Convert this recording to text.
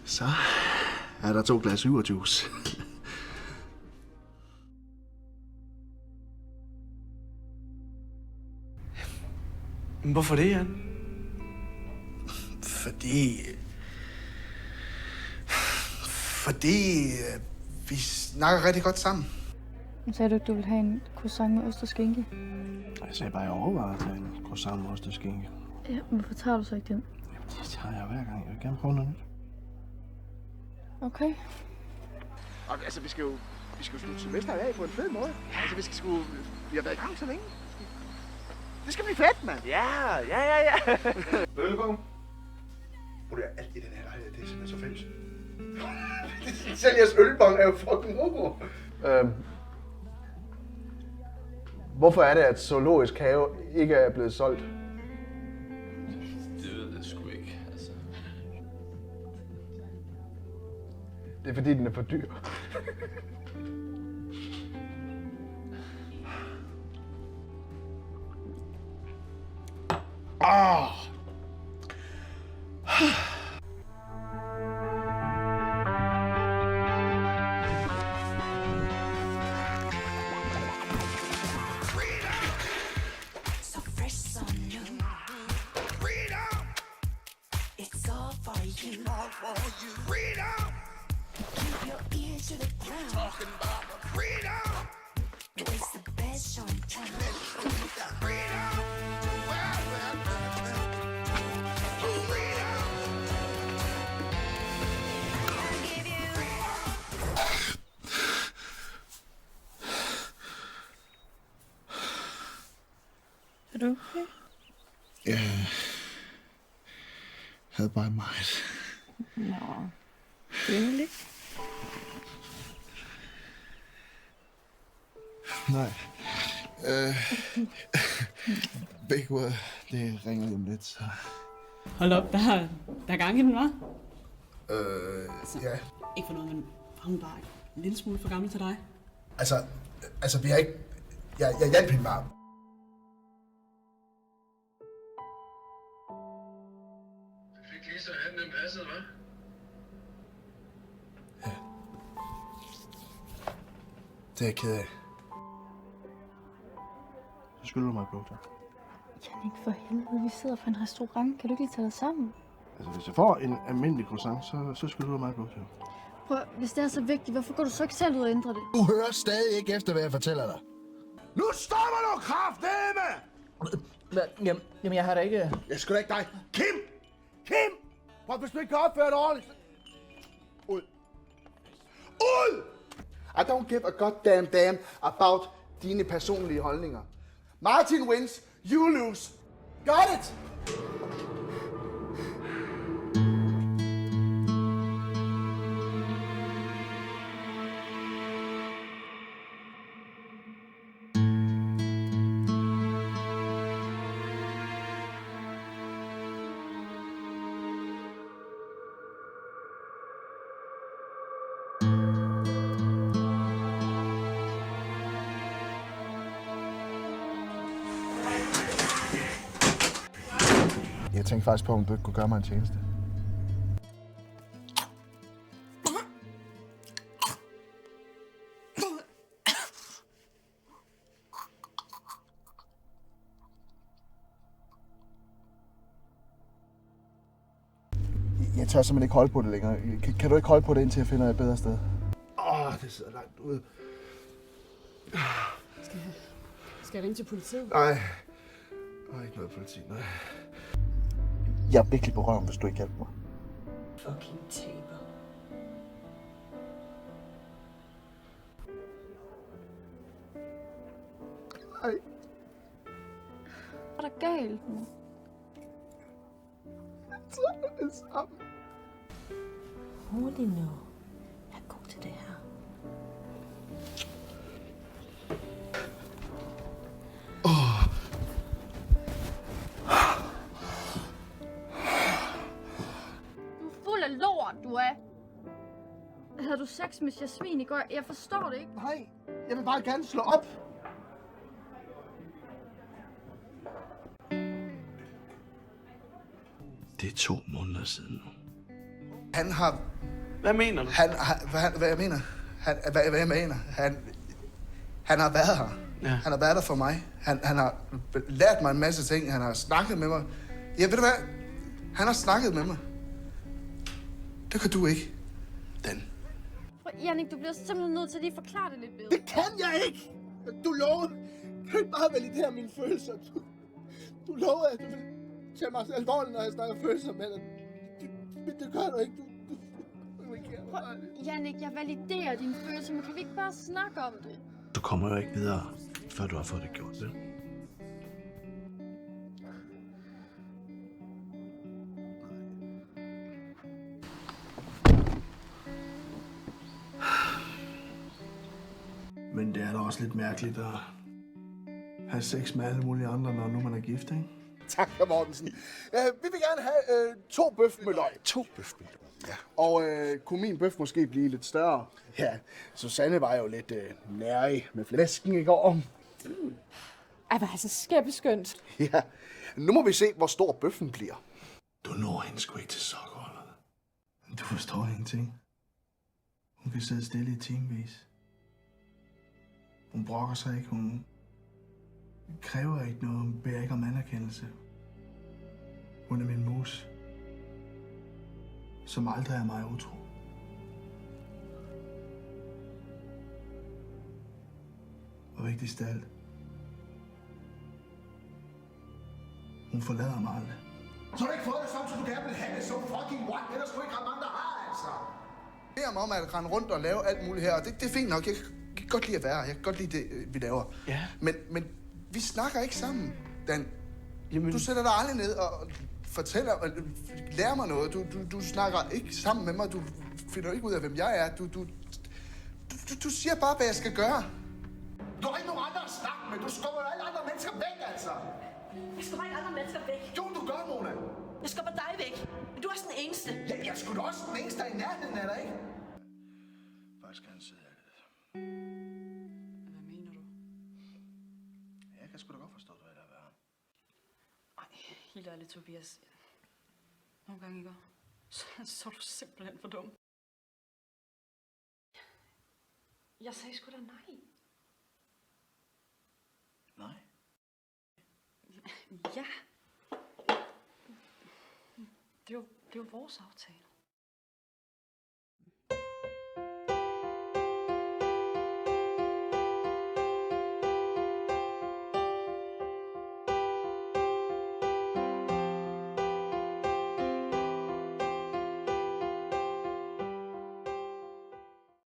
Så er der 2 glas yverjuice. Hvorfor det, Jan? Fordi vi snakker rigtig godt sammen. Sagde du ikke, du ville have en croissant med ost og skinke? Jeg sagde bare, at jeg overvejer at tage en croissant med ost og skinke. Ja, hvorfor tager du så ikke den? Jamen, det tager jeg hver gang. Jeg vil gerne prøve noget nyt. Okay. Og, altså, vi skal jo slutte semesteret af på en fed måde. Altså, vi har været i gang så længe. Det skal blive fedt, mand. Ja. Bøllegaard. Prøv at alt i den her lejlighed, det er simpelthen så fælles. Selv jeres ølbong er jo fucking robo. Hvorfor er det, at Zoologisk Have ikke er blevet solgt? Det ved jeg sgu ikke, altså. Det er fordi, den er for dyr. So fresh, so new. Freedom! It's all for you. All for you. Freedom! Keep your ear to the ground. Talking about freedom! It's the best show in town. Freedom! Well. Freedom! I'll give you Er du okay? Jeg havde bare meget. Nå, egentlig. Nej. Big Word, det ringer lige om lidt, så... Hold op, der er gang i den, hva'? Ja. Ikke for noget, men hun er bare en lille smule for gammel til dig. Altså, vi har ikke... Jeg hjalp hende bare. Du fik lige så handen den passede, hva'? Det er jeg ked af. Så skylder du mig et blowjob. Jannik, for helvede, vi sidder på en restaurant. Kan du ikke lige tage dig sammen? Altså, hvis jeg får en almindelig croissant, så skylder du mig et blowjob. Prøv, hvis det er så vigtigt, hvorfor går du så ikke selv ud og ændrer det? Du hører stadig ikke efter, hvad jeg fortæller dig. Nu stopper du, kraftedeme! Jamen, jeg har da ikke... Jeg sgu da ikke dig. Kim! Prøv, hvis du ikke kan opføre dig ordentligt. Ud. Ud! I don't give a goddamn damn about dine personlige holdninger. Martin wins, you lose. Got it? Jeg tænkte faktisk på, om du ikke kunne gøre mig en tjeneste. Jeg tør simpelthen ikke holde på det længere. Kan du ikke holde på det, indtil jeg finder et bedre sted? Det sidder langt ude. Skal jeg ringe til politiet? Nej. Ikke noget politi, nej. Jeg er virkelig på røven, hvis du ikke hjælper mig. fucking taber. Nej. Hvad er der galt nu? Så er det sammen. Rolig nu. Jeg er god til det her. Du er fuld af lort, du er. Havde du sex med Jasmin i går? Jeg forstår det ikke. Nej, jeg vil bare gerne slå op. Det er 2 måneder siden nu. Han har... Hvad mener du? Hvad jeg mener? Hvad jeg mener? Han har været her. Ja. Han har været der for mig. Han har lært mig en masse ting. Han har snakket med mig. Ja, ved du hvad? Han har snakket med mig. Det kan du ikke, Dan. Jannik, du bliver simpelthen nødt til at lige forklare det lidt bedre. Det kan jeg ikke! Du lovede. Du kan ikke bare validere mine følelser. Du lovede, at du ville tage mig alvorligt, når jeg snakker følelser med dig. Det gør du ikke. Du ikke Jannik, jeg validerer dine følelser, men kan vi ikke bare snakke om det? Du kommer jo ikke videre, før du har fået det gjort, vel? Men det er da også lidt mærkeligt at have sex med alle mulige andre, når nu man er gift, ikke? Tak, hr. Mortensen. Vi vil gerne have 2 bøf med løg. 2 bøf med løg. Ja. Og kunne min bøf måske blive lidt større? Ja, Susanne var jo lidt nærig med flæsken i går. Ej, hvor er så skæbeskønt. Ja, nu må vi se, hvor stor bøffen bliver. Du når hende sgu ikke til sokkerholderne. Du forstår ingenting. Hun kan sidde stille i timevis. Hun brokker sig ikke, hun kræver ikke noget, hun beder ikke om anerkendelse. Hun er min mus, som aldrig er mig utro. Og vigtigst af alt, hun forlader mig aldrig. Så har du ikke fået det sådan, så du gerne vil have det så fucking what? Det er der sgu ikke ret mange, der har, altså. Jeg beder mig om at rende rundt og lave alt muligt her, og det er fint nok. Jeg kan godt lide at være her. Jeg kan godt lide det, vi laver. Ja. Men vi snakker ikke sammen, Dan. Jamen... Du sætter dig aldrig ned og fortæller, lærer mig noget. Du snakker ikke sammen med mig. Du finder ikke ud af, hvem jeg er. Du siger bare, hvad jeg skal gøre. Du har ikke nogen andre at snakke med. Du skubber alle andre mennesker væk, altså. Jeg skubber ikke andre mennesker væk. Jo, du gør, Mona. Jeg skubber dig væk. Men du er også den eneste. Ja, jeg er sgu da også den eneste, der er i nærheden af dig, ikke? Faktisk skal han sidde af det. Hvad mener du? Jeg kan sgu da godt forstå, hvad der er værre. Ej, helt ærligt, Tobias. Nogle gange ikke. Så er du simpelthen for dum. Jeg sagde sgu da nej. Nej. Ja. Det er jo vores aftale.